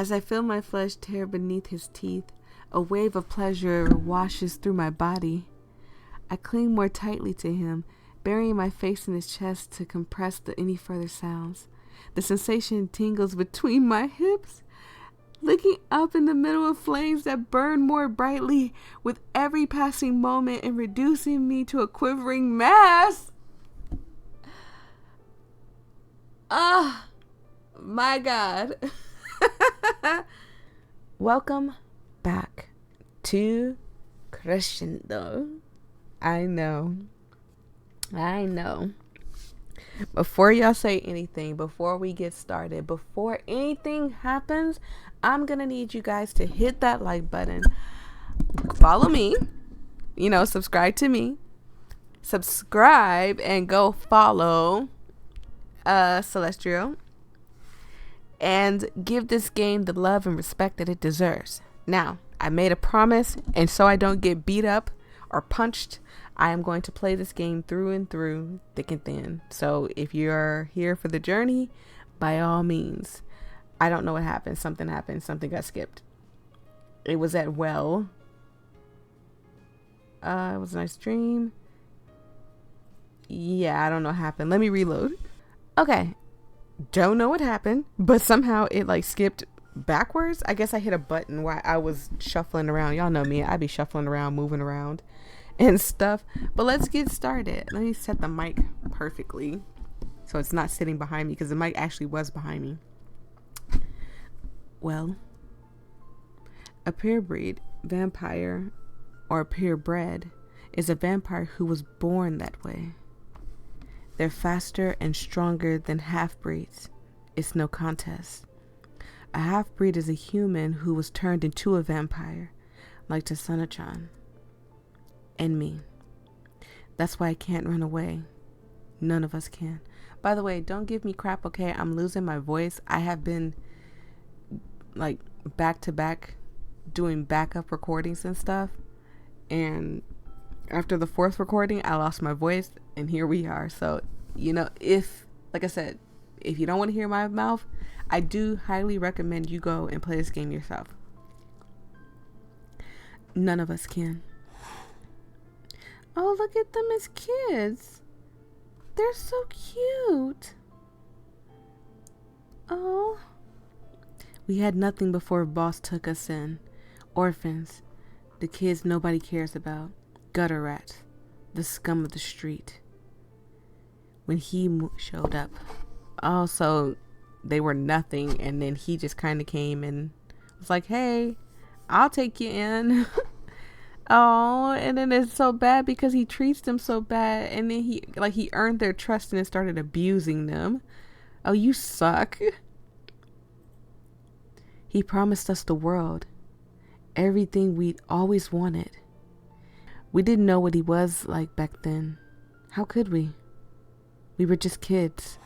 As I feel my flesh tear beneath his teeth, a wave of pleasure washes through my body. I cling more tightly to him, burying my face in his chest to compress any further sounds. The sensation tingles between my hips, licking up in the middle of flames that burn more brightly with every passing moment and reducing me to a quivering mass. Ah, my God. Welcome back to Crescendo. I know. Before y'all say anything, before we get started, before anything happens, I'm gonna need you guys to hit that like button. Follow me. Subscribe to me. Subscribe and go follow Celestial. And give this game the love and respect that it deserves. Now, I made a promise, and so I don't get beat up or punched, I am going to play this game through and through, thick and thin. So if you're here for the journey, by all means. I don't know what happened. Something happened. Something got skipped. It was at well. It was a nice dream. Yeah, I don't know what happened. Let me reload. Okay. Don't know what happened, but somehow it skipped backwards. I guess I hit a button while I was shuffling around. Y'all know me. I be shuffling around, moving around and stuff. But let's get started. Let me set the mic perfectly so it's not sitting behind me, because the mic actually was behind me. Well, a purebred vampire, or purebred, is a vampire who was born that way. They're faster and stronger than half-breeds. It's no contest. A half-breed is a human who was turned into a vampire, like Tasana-chan. And me. That's why I can't run away. None of us can. By the way, don't give me crap, okay? I'm losing my voice. I have been, back to back doing backup recordings and stuff. And after the fourth recording, I lost my voice, and here we are. So, if, like I said, if you don't want to hear my mouth, I do highly recommend you go and play this game yourself. None of us can. Oh, look at them as kids. They're so cute. Oh. We had nothing before Boss took us in. Orphans. The kids nobody cares about. Gutter rats, the scum of the street. When he showed up, so they were nothing, and then he just kind of came and was like, "Hey, I'll take you in." Oh, and then it's so bad because he treats them so bad, and then he earned their trust and then started abusing them. Oh, you suck. He promised us the world, everything we'd always wanted. We didn't know what he was like back then. How could we? We were just kids.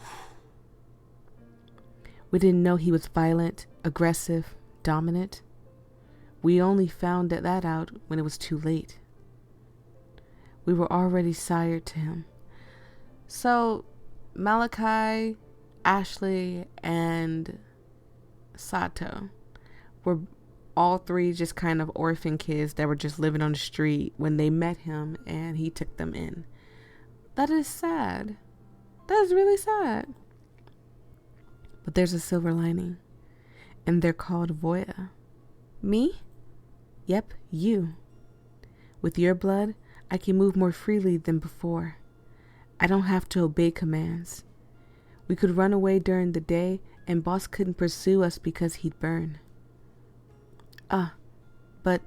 We didn't know he was violent, aggressive, dominant. We only found that out when it was too late. We were already sired to him. So, Malachi, Ashley, and Sato were all three just kind of orphan kids that were just living on the street when they met him and he took them in. That is sad. That is really sad. But there's a silver lining, and they're called Voyia. Me? Yep, you. With your blood, I can move more freely than before. I don't have to obey commands. We could run away during the day, and Boss couldn't pursue us because he'd burn. But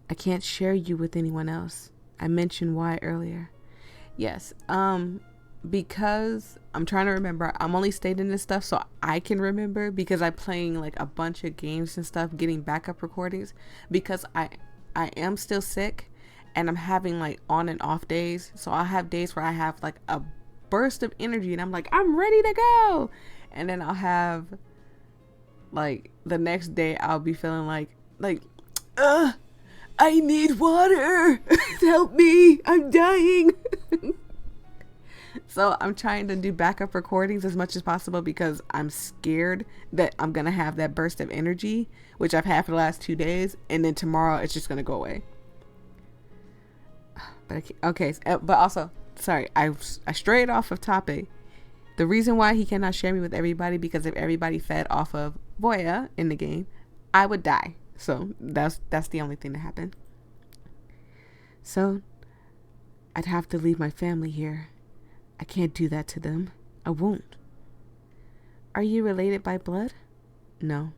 I can't share you with anyone else. I mentioned why earlier. Yes, because I'm trying to remember. I'm only stating this stuff so I can remember, because I'm playing a bunch of games and stuff, getting backup recordings, because I am still sick and I'm having on and off days. So I'll have days where I have a burst of energy and I'm I'm ready to go. And then I'll have the next day I'll be feeling I need water. Help me. I'm dying. So I'm trying to do backup recordings as much as possible because I'm scared that I'm going to have that burst of energy, which I've had for the last 2 days. And then tomorrow it's just going to go away. But okay. But also, sorry, I strayed off of topic. The reason why he cannot share me with everybody, because if everybody fed off of Voyia in the game, I would die. So that's the only thing that happened. So I'd have to leave my family here. I can't do that to them. I won't. Are you related by blood? No.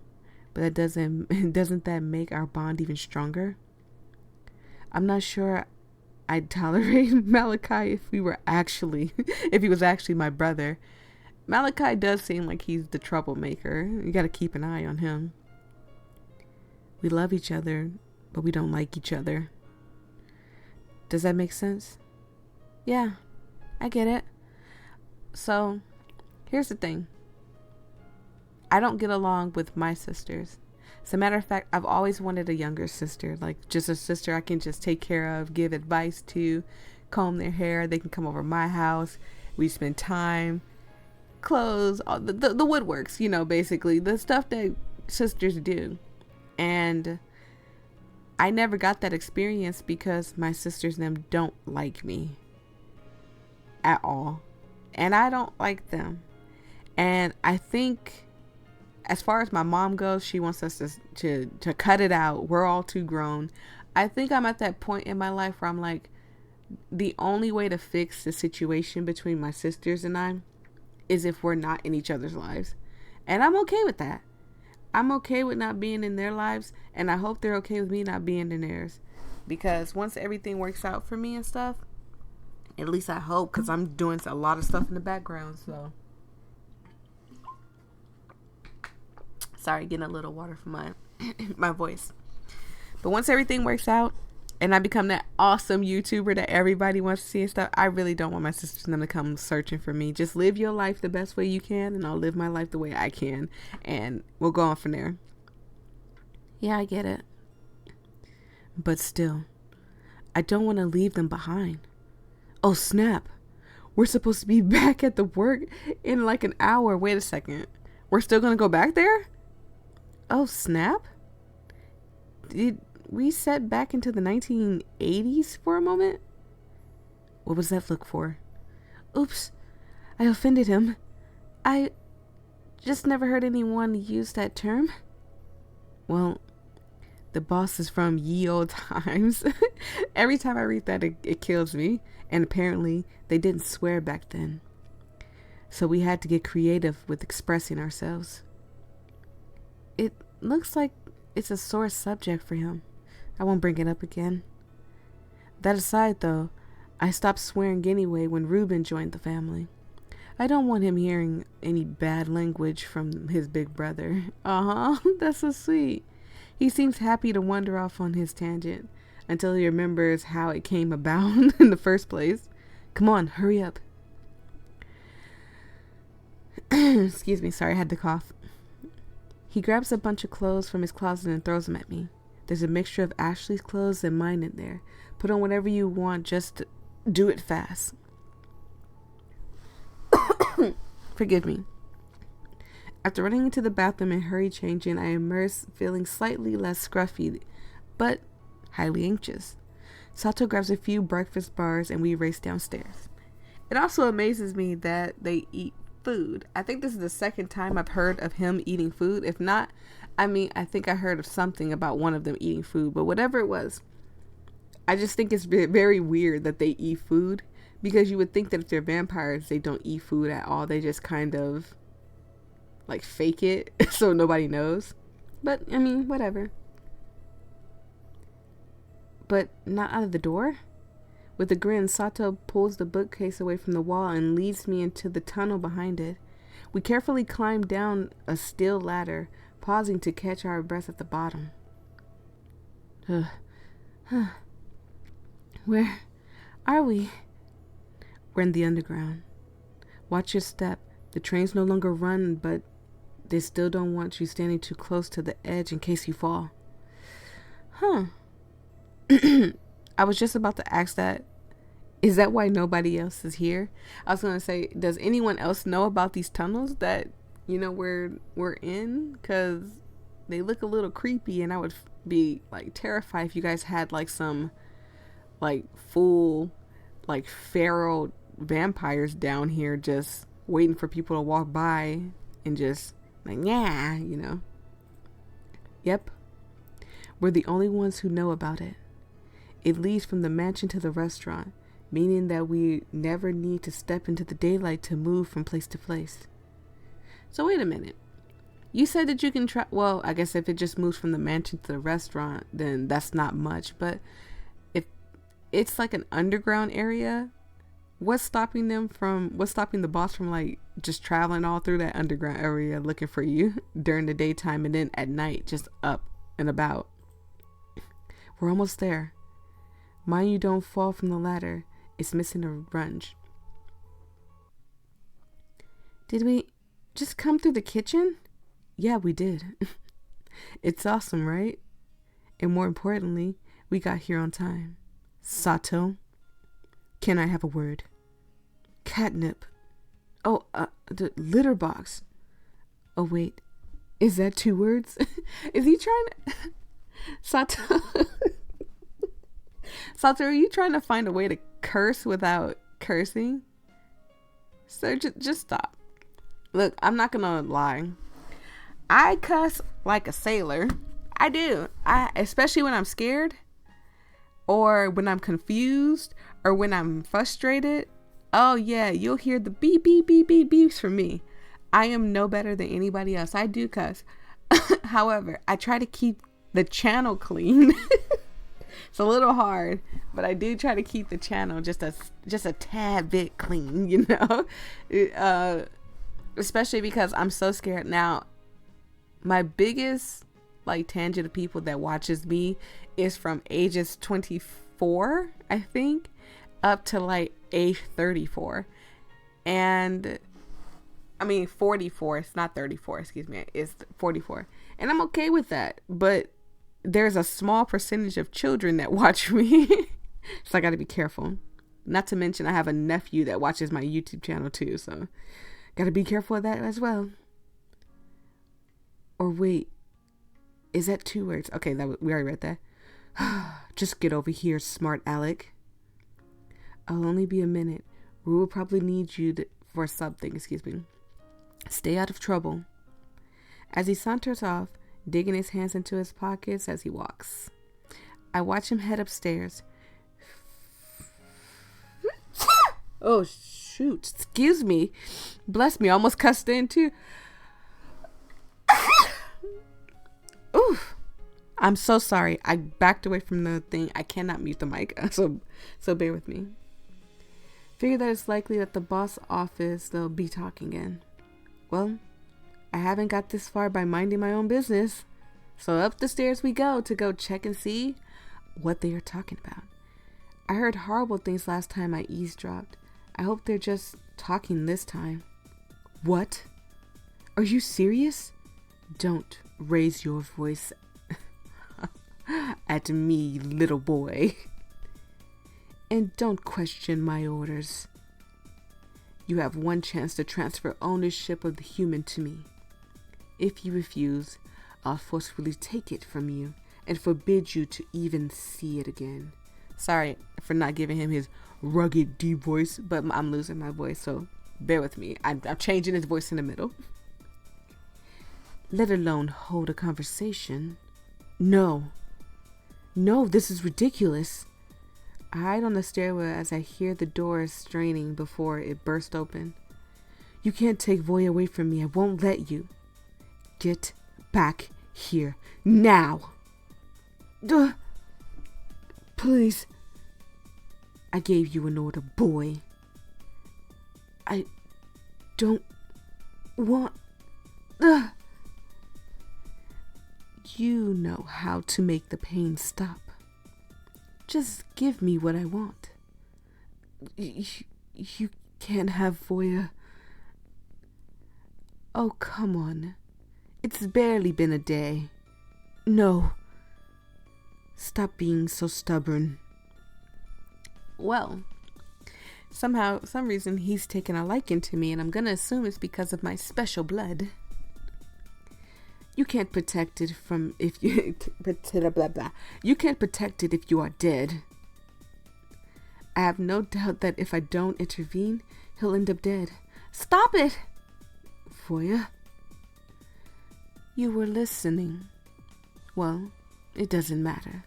But that doesn't that make our bond even stronger? I'm not sure I'd tolerate Malachi if he was actually my brother. Malachi does seem like he's the troublemaker. You gotta keep an eye on him. We love each other, but we don't like each other. Does that make sense? Yeah, I get it. So, here's the thing. I don't get along with my sisters. As a matter of fact, I've always wanted a younger sister, like just a sister I can just take care of, give advice to, comb their hair. They can come over my house. We spend time, clothes, all the woodworks, basically the stuff that sisters do. And I never got that experience because my sisters and them don't like me at all. And I don't like them. And I think as far as my mom goes, she wants us to cut it out. We're all too grown. I think I'm at that point in my life where I'm like, the only way to fix the situation between my sisters and I is if we're not in each other's lives. And I'm okay with that. I'm okay with not being in their lives, and I hope they're okay with me not being in theirs. Because once everything works out for me and stuff, at least I hope, because I'm doing a lot of stuff in the background, so. Sorry, getting a little water from my voice. But once everything works out, and I become that awesome YouTuber that everybody wants to see and stuff, I really don't want my sisters and them to come searching for me. Just live your life the best way you can, and I'll live my life the way I can, and we'll go on from there. Yeah, I get it. But still, I don't want to leave them behind. Oh, snap. We're supposed to be back at the work in like an hour. Wait a second. We're still going to go back there? Oh, snap. Did we set back into the 1980s for a moment? What was that look for? Oops, I offended him. I just never heard anyone use that term. Well, the boss is from ye old times. Every time I read that, it kills me. And apparently, they didn't swear back then. So we had to get creative with expressing ourselves. It looks like it's a sore subject for him. I won't bring it up again. That aside, though, I stopped swearing anyway when Ruben joined the family. I don't want him hearing any bad language from his big brother. That's so sweet. He seems happy to wander off on his tangent until he remembers how it came about in the first place. Come on, hurry up. Excuse me, sorry, I had to cough. He grabs a bunch of clothes from his closet and throws them at me. There's a mixture of Ashley's clothes and mine in there. Put on whatever you want, just do it fast. Forgive me. After running into the bathroom and hurry changing, I emerge feeling slightly less scruffy, but highly anxious. Sato grabs a few breakfast bars and we race downstairs. It also amazes me that they eat food. I think this is the second time I've heard of him eating food. If not, I think I heard of something about one of them eating food, but whatever it was, I just think it's very weird that they eat food, because you would think that if they're vampires, they don't eat food at all. They just kind of like fake it so nobody knows. But whatever. But not out of the door? With a grin, Sato pulls the bookcase away from the wall and leads me into the tunnel behind it. We carefully climb down a steel ladder, pausing to catch our breath at the bottom. Where are we? We're in the underground. Watch your step. The trains no longer run, but they still don't want you standing too close to the edge in case you fall. I was just about to ask that Is that why nobody else is here? I was gonna say, does anyone else know about these tunnels that we're in? Because they look a little creepy, and I would be like terrified if you guys had like some like full like feral vampires down here just waiting for people to walk by and just like, yeah, Yep, we're the only ones who know about it. It leads from the mansion to the restaurant, meaning that we never need to step into the daylight to move from place to place. So wait a minute. You said that you can try. Well, I guess if it just moves from the mansion to the restaurant, then that's not much. But if it's like an underground area, what's stopping the boss from like just traveling all through that underground area looking for you during the daytime and then at night just up and about? We're almost there. Mind you don't fall from the ladder. It's missing a lunge. Did we just come through the kitchen? Yeah, we did. It's awesome, right? And more importantly, we got here on time. Sato, can I have a word? Catnip. Oh, the litter box. Oh, wait. Is that 2 words? Is he trying to... Sato... Sato, are you trying to find a way to curse without cursing? So just stop. Look, I'm not gonna lie. I cuss like a sailor. I do. Especially when I'm scared, or when I'm confused, or when I'm frustrated. Oh yeah, you'll hear the beep beep beep beep beeps from me. I am no better than anybody else. I do cuss. However, I try to keep the channel clean. It's a little hard, but I do try to keep the channel just a tad bit clean, especially because I'm so scared. Now, my biggest like tangent of people that watches me is from ages 24, I think, up to like age 34. And I mean 44, it's not 34, excuse me, it's 44. And I'm okay with that, but there's a small percentage of children that watch me. So I got to be careful. Not to mention I have a nephew that watches my YouTube channel too, so got to be careful of that as well. Or wait, is that 2 words? Okay, we already read that. Just get over here, smart Alec. I'll only be a minute. We will probably need you for something, excuse me. Stay out of trouble. As he saunters off, digging his hands into his pockets as he walks, I watch him head upstairs. Oh, shoot. Excuse me. Bless me. I almost cussed in, too. Oof. I'm so sorry. I backed away from the thing. I cannot mute the mic, so bear with me. Figure that it's likely that the boss office they'll be talking in. Well, I haven't got this far by minding my own business. So up the stairs we go to go check and see what they are talking about. I heard horrible things last time I eavesdropped. I hope they're just talking this time. What? Are you serious? Don't raise your voice at me, little boy. And don't question my orders. You have one chance to transfer ownership of the human to me. If you refuse, I'll forcefully take it from you and forbid you to even see it again. Sorry for not giving him his rugged deep voice, but I'm losing my voice, so bear with me. I'm changing his voice in the middle. Let alone hold a conversation. No, this is ridiculous. I hide on the stairwell as I hear the door straining before it burst open. You can't take Voyia away from me. I won't let you. Get back here now. Please. I gave you an order, boy. I don't want... You know how to make the pain stop. Just give me what I want. You can't have Voyia. Oh, come on. It's barely been a day. No. Stop being so stubborn. Well, some reason, he's taken a liking to me, and I'm gonna assume it's because of my special blood. You can't protect it from if you blah blah blah. You can't protect it if you are dead. I have no doubt that if I don't intervene, he'll end up dead. Stop it! Voyia. You were listening. Well, it doesn't matter.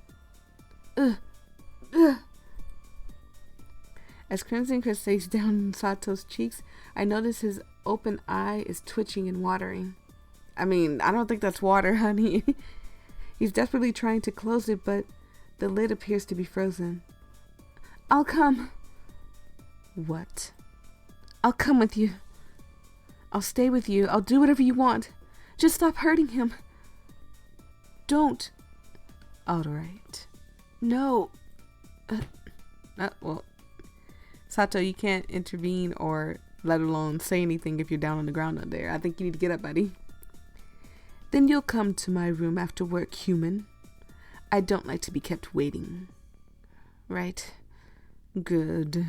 As crimson cascades down Sato's cheeks, I notice his open eye is twitching and watering. I mean, I don't think that's water, honey. He's desperately trying to close it, but the lid appears to be frozen. I'll come. What? I'll come with you. I'll stay with you. I'll do whatever you want. Just stop hurting him. Don't. All right. No. Well, Sato, you can't intervene or let alone say anything if you're down on the ground out there. I think you need to get up, buddy. Then you'll come to my room after work, human. I don't like to be kept waiting. Right? Good.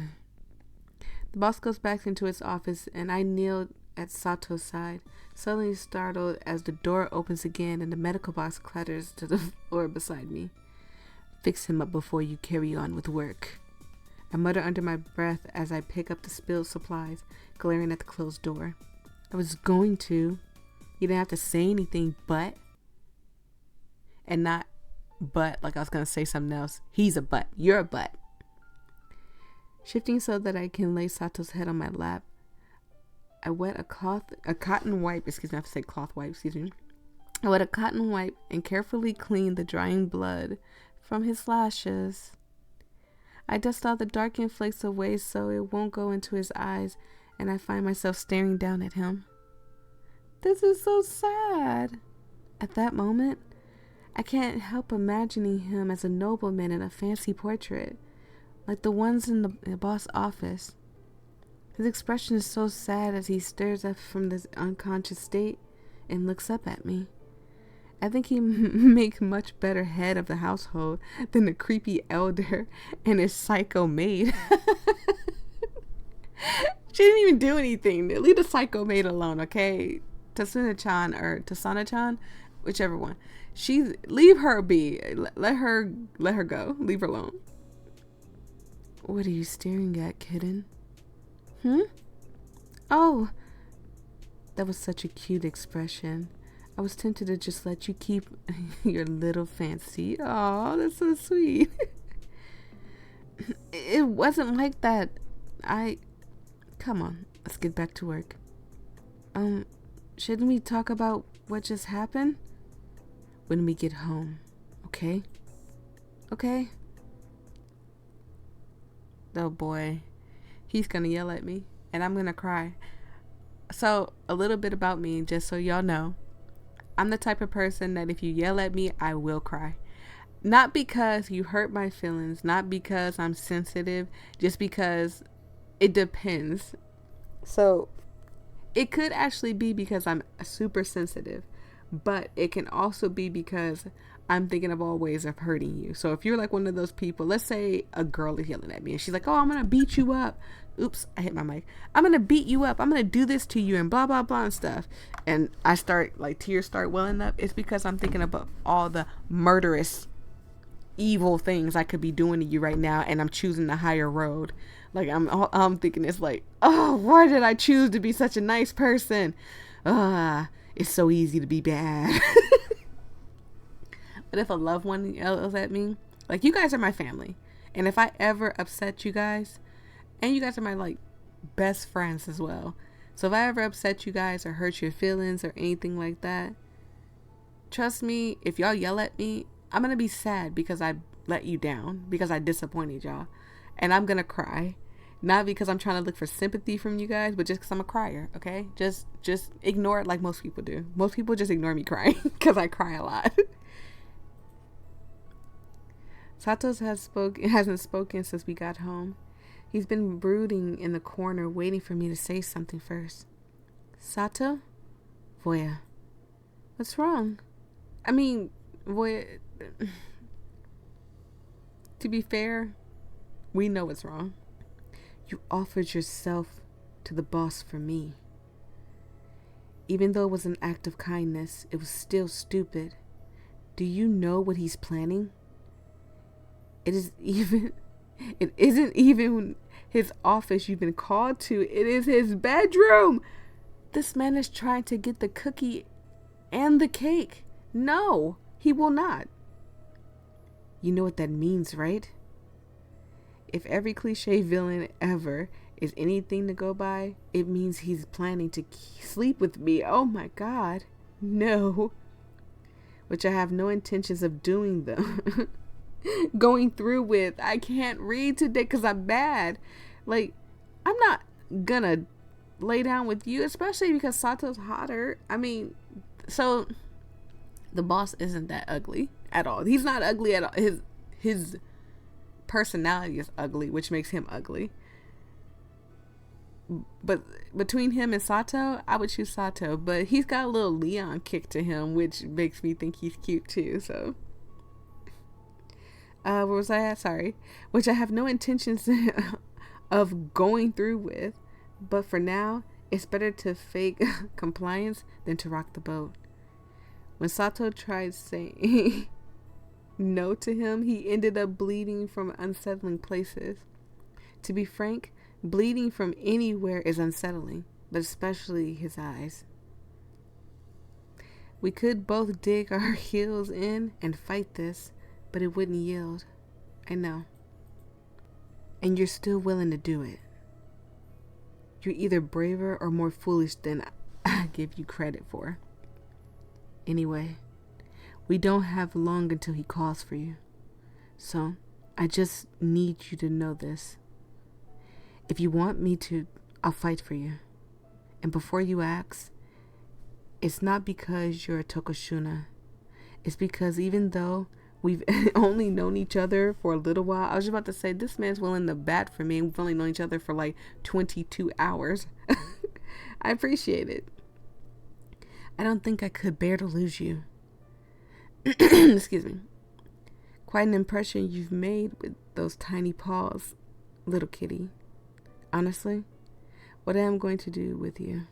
The boss goes back into his office, and I kneel at Sato's side, suddenly startled as the door opens again and the medical box clatters to the floor beside me. Fix him up before you carry on with work. I mutter under my breath as I pick up the spilled supplies, glaring at the closed door. I was going to. You didn't have to say anything, but. And not but like I was going to say something else. He's a butt. You're a butt. Shifting so that I can lay Sato's head on my lap, I wet a cotton wipe, excuse me, I have to say cloth wipe, excuse me. I wet a cotton wipe and carefully clean the drying blood from his lashes. I dust all the darkened flakes away so it won't go into his eyes, and I find myself staring down at him. This is so sad. At that moment, I can't help imagining him as a nobleman in a fancy portrait, like the ones in the boss office. His expression is so sad as he stirs up from this unconscious state and looks up at me. I think he makes much better head of the household than the creepy elder and his psycho maid. She didn't even do anything. Leave the psycho maid alone, okay? Tasuna-chan or Tasana-chan, whichever one. Leave her be. Let her go. Leave her alone. What are you staring at, kitten? Oh, that was such a cute expression. I was tempted to just let you keep your little fancy. Oh, that's so sweet. It wasn't like that. Come on, let's get back to work. Shouldn't we talk about what just happened? When we get home, okay? Okay? Oh boy, he's gonna yell at me and I'm gonna cry. So, a little bit about me, just so y'all know. I'm the type of person that if you yell at me, I will cry. Not because you hurt my feelings, not because I'm sensitive, just because it depends. So, it could actually be because I'm super sensitive, but it can also be because I'm thinking of all ways of hurting you. So if you're like one of those people, let's say a girl is yelling at me and she's like, oh, I'm going to beat you up. Oops, I hit my mic. I'm going to beat you up. I'm going to do this to you and blah, blah, blah and stuff. And I start, like, tears start welling up. It's because I'm thinking about all the murderous, evil things I could be doing to you right now. And I'm choosing the higher road. Like, I'm thinking it's like, oh, why did I choose to be such a nice person? It's so easy to be bad. But if a loved one yells at me, like, you guys are my family. And if I ever upset you guys, and you guys are my, like, best friends as well. So if I ever upset you guys or hurt your feelings or anything like that, trust me, if y'all yell at me, I'm going to be sad because I let you down, because I disappointed y'all. And I'm going to cry. Not because I'm trying to look for sympathy from you guys, but just because I'm a crier, okay? Just ignore it like most people do. Most people just ignore me crying because I cry a lot. Satos hasn't spoken since we got home. He's been brooding in the corner, waiting for me to say something first. Sato? Voyia. What's wrong? I mean, Voyia... To be fair, we know what's wrong. You offered yourself to the boss for me. Even though it was an act of kindness, it was still stupid. Do you know what he's planning? It isn't even his office you've been called to. It is his bedroom. This man is trying to get the cookie and the cake. No, he will not. You know what that means, right? If every cliche villain ever is anything to go by, it means he's planning to sleep with me. Oh my God. No. Which I have no intentions of doing them. Going through with. I can't read today because I'm bad. Like, I'm not gonna lay down with you, especially because Sato's hotter. I mean, so the boss isn't that ugly at all. He's not ugly at all. His personality is ugly, which makes him ugly. But between him and Sato, I would choose Sato. But he's got a little Leon kick to him, which makes me think he's cute too. So, where was I at? Sorry. Which I have no intentions of going through with. But for now, it's better to fake compliance than to rock the boat. When Sato tried saying no to him, he ended up bleeding from unsettling places. To be frank, bleeding from anywhere is unsettling, but especially his eyes. We could both dig our heels in and fight this, but it wouldn't yield. I know. And you're still willing to do it. You're either braver or more foolish than I give you credit for. Anyway, we don't have long until he calls for you. So, I just need you to know this. If you want me to, I'll fight for you. And before you ask, it's not because you're a Tokushuna. It's because even though we've only known each other for a little while, I was about to say, this man's willing to bat for me, and we've only known each other for like 22 hours. I appreciate it. I don't think I could bear to lose you. Excuse me. Quite an impression you've made with those tiny paws, little kitty. Honestly, what I am going to do with you.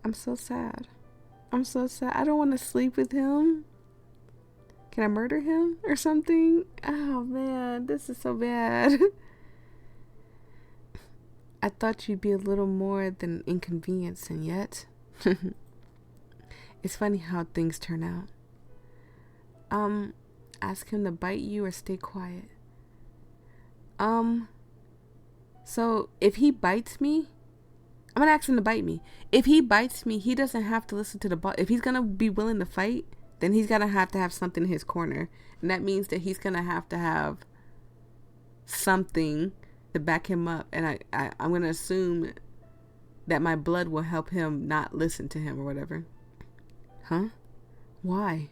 I'm so sad. I'm so sad. I don't want to sleep with him. Can I murder him or something? Oh man, this is so bad. I thought you'd be a little more than inconvenience, and yet it's funny how things turn out. Ask him to bite you or stay quiet. So if he bites me, I'm gonna ask him to bite me. If he bites me, he doesn't have to listen to the boss. If he's gonna be willing to fight, then he's gonna have to have something in his corner, and that means that he's gonna have to have something to back him up. And I'm gonna assume that my blood will help him not listen to him or whatever. Huh? Why?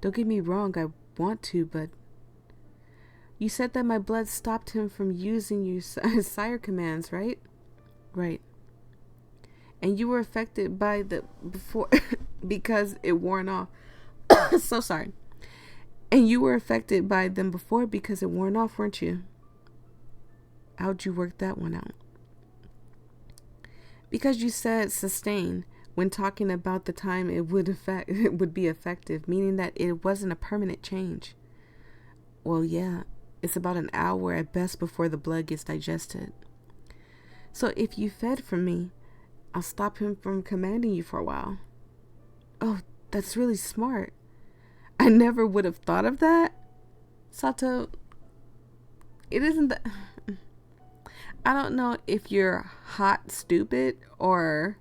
Don't get me wrong, I want to, but you said that my blood stopped him from using his sire commands, right? Right. And you were affected by the before because it worn off. So sorry. And you were affected by them before because it worn off, weren't you? How'd you work that one out? Because you said sustain when talking about the time it would be effective, meaning that it wasn't a permanent change. Well, yeah, it's about an hour at best before the blood gets digested. So if you fed from me, I'll stop him from commanding you for a while. Oh, that's really smart. I never would have thought of that. Sato, it isn't that... I don't know if you're hot stupid or...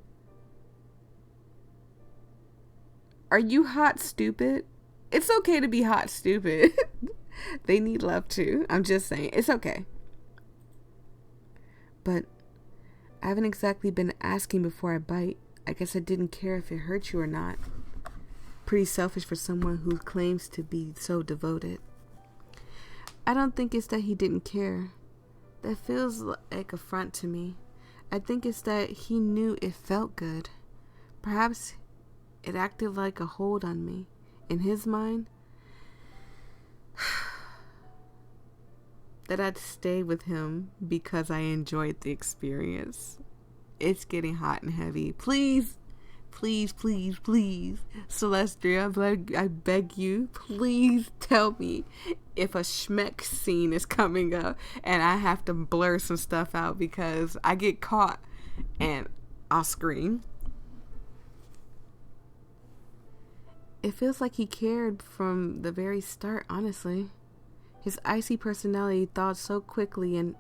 Are you hot stupid? It's okay to be hot stupid. They need love too. I'm just saying. It's okay. But I haven't exactly been asking before I bite. I guess I didn't care if it hurt you or not. Pretty selfish for someone who claims to be so devoted. I don't think it's that he didn't care. That feels like a front to me. I think it's that he knew it felt good. Perhaps it acted like a hold on me. In his mind, that I'd stay with him because I enjoyed the experience. It's getting hot and heavy. Please, please, please, please, Celestia, I beg you, please tell me if a schmeck scene is coming up and I have to blur some stuff out because I get caught and I'll scream. It feels like he cared from the very start, honestly. His icy personality thawed so quickly, and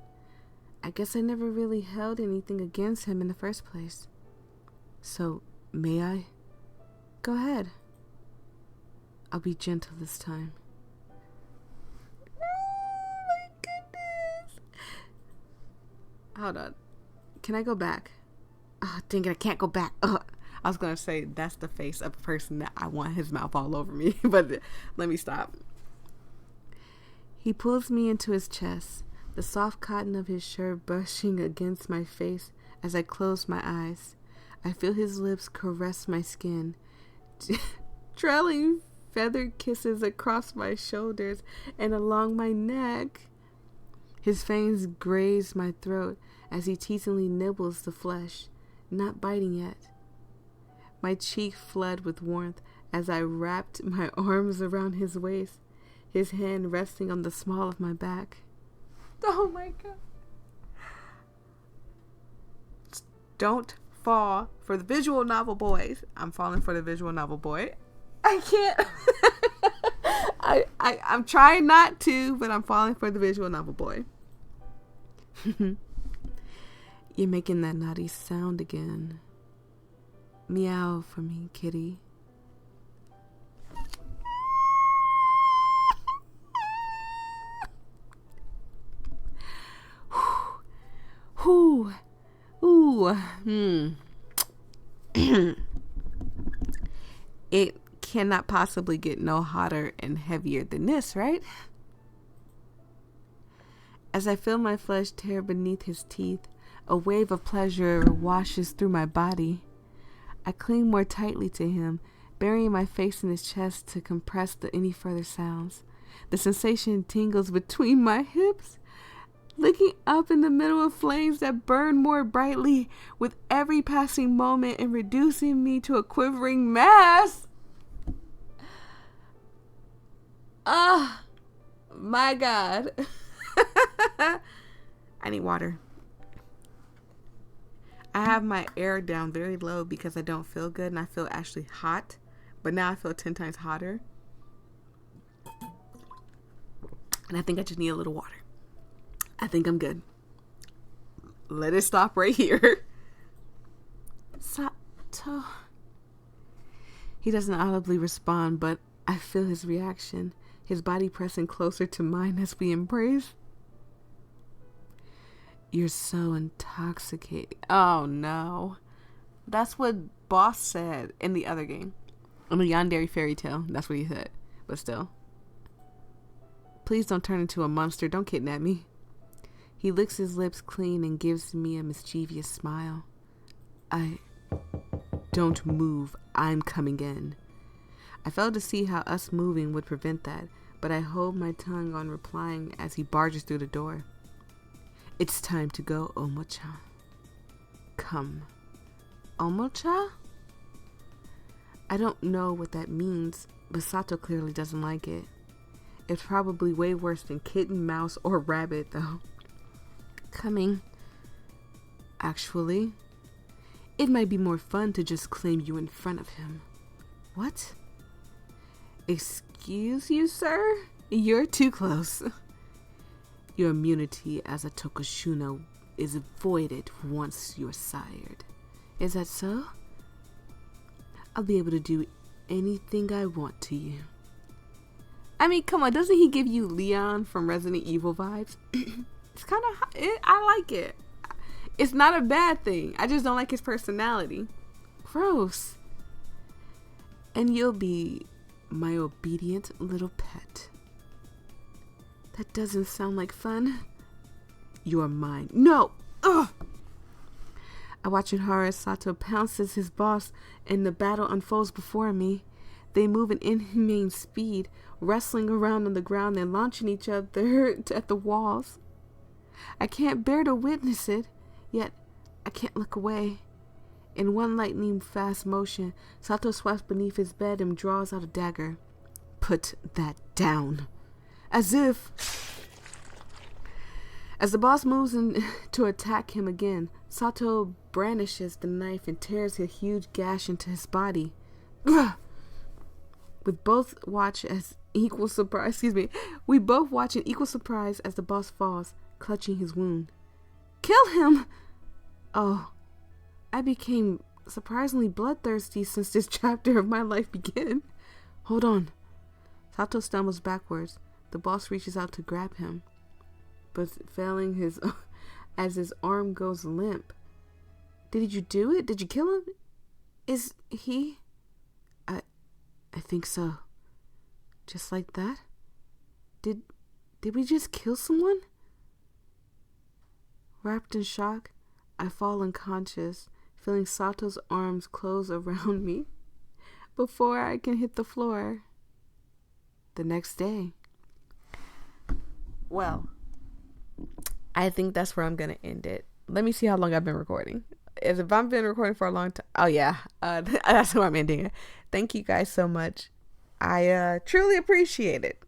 I guess I never really held anything against him in the first place. So, may I? Go ahead. I'll be gentle this time. Oh my goodness. Hold on. Can I go back? Oh, dang it, I can't go back. I was going to say that's the face of a person that I want his mouth all over me, but let me stop. He pulls me into his chest, the soft cotton of his shirt brushing against my face as I close my eyes. I feel his lips caress my skin, trailing feathered kisses across my shoulders and along my neck. His fangs graze my throat as he teasingly nibbles the flesh, not biting yet. My cheek flooded with warmth as I wrapped my arms around his waist, his hand resting on the small of my back. Oh my God. Don't fall for the visual novel boys. I'm falling for the visual novel boy. I can't. I'm trying not to, but I'm falling for the visual novel boy. You're making that naughty sound again. Meow for me, kitty. Ooh. It cannot possibly get no hotter and heavier than this, right? As I feel my flesh tear beneath his teeth, a wave of pleasure washes through my body. I cling more tightly to him, burying my face in his chest to compress any further sounds. The sensation tingles between my hips, licking up in the middle of flames that burn more brightly with every passing moment and reducing me to a quivering mass. Ah, my God. I need water. I have my air down very low because I don't feel good and I feel actually hot, but now I feel 10 times hotter. And I think I just need a little water. I think I'm good. Let it stop right here. Sato. He doesn't audibly respond, but I feel his reaction, his body pressing closer to mine as we embrace. You're so intoxicating. Oh no. That's what Boss said in the other game. In the Yandere fairy tale. That's what he said. But still. Please don't turn into a monster. Don't kidnap me. He licks his lips clean and gives me a mischievous smile. Don't move. I'm coming in. I failed to see how us moving would prevent that, but I hold my tongue on replying as he barges through the door. It's time to go, Omocha. Come. Omocha? I don't know what that means, but Sato clearly doesn't like it. It's probably way worse than kitten, mouse, or rabbit, though. Coming. Actually, it might be more fun to just claim you in front of him. What? Excuse you, sir? You're too close. Your immunity as a Tokushuna is voided once you're sired. Is that so? I'll be able to do anything I want to you. I mean, come on, doesn't he give you Leon from Resident Evil vibes? It's kind of, I like it. It's not a bad thing. I just don't like his personality. Gross. And you'll be my obedient little pet. That doesn't sound like fun. You're mine. No! Ugh! I watch in horror as Sato pounces his boss and the battle unfolds before me. They move at inhumane speed, wrestling around on the ground and launching each other at the walls. I can't bear to witness it, yet I can't look away. In one lightning fast motion, Sato swipes beneath his bed and draws out a dagger. Put that down. As the boss moves in to attack him again, Sato brandishes the knife and tears a huge gash into his body. We both watch in equal surprise as the boss falls, clutching his wound. Kill him! Oh, I became surprisingly bloodthirsty since this chapter of my life began. Hold on. Sato stumbles backwards. The boss reaches out to grab him, but failing as his arm goes limp. Did you do it? Did you kill him? Is he? I think so. Just like that? Did we just kill someone? Wrapped in shock, I fall unconscious, feeling Sato's arms close around me before I can hit the floor. The next day. Well, I think that's where I'm going to end it. Let me see how long I've been recording. If I've been recording for a long time, oh yeah, that's where I'm ending it. Thank you guys so much. I truly appreciate it.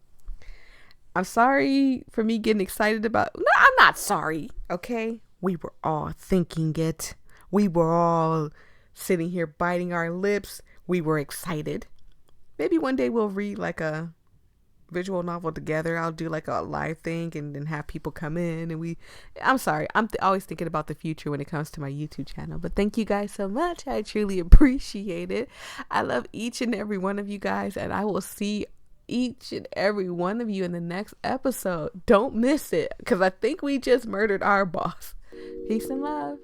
I'm sorry for me getting excited about. No, I'm not sorry. Okay, we were all thinking it. We were all sitting here biting our lips. We were excited. Maybe one day we'll read like a visual novel together. I'll do like a live thing and then have people come in and I'm sorry, I'm always thinking about the future when it comes to my YouTube channel, but thank you guys so much. I truly appreciate it. I love each and every one of you guys, and I will see each and every one of you in the next episode. Don't miss it, because I think we just murdered our boss. Peace and love.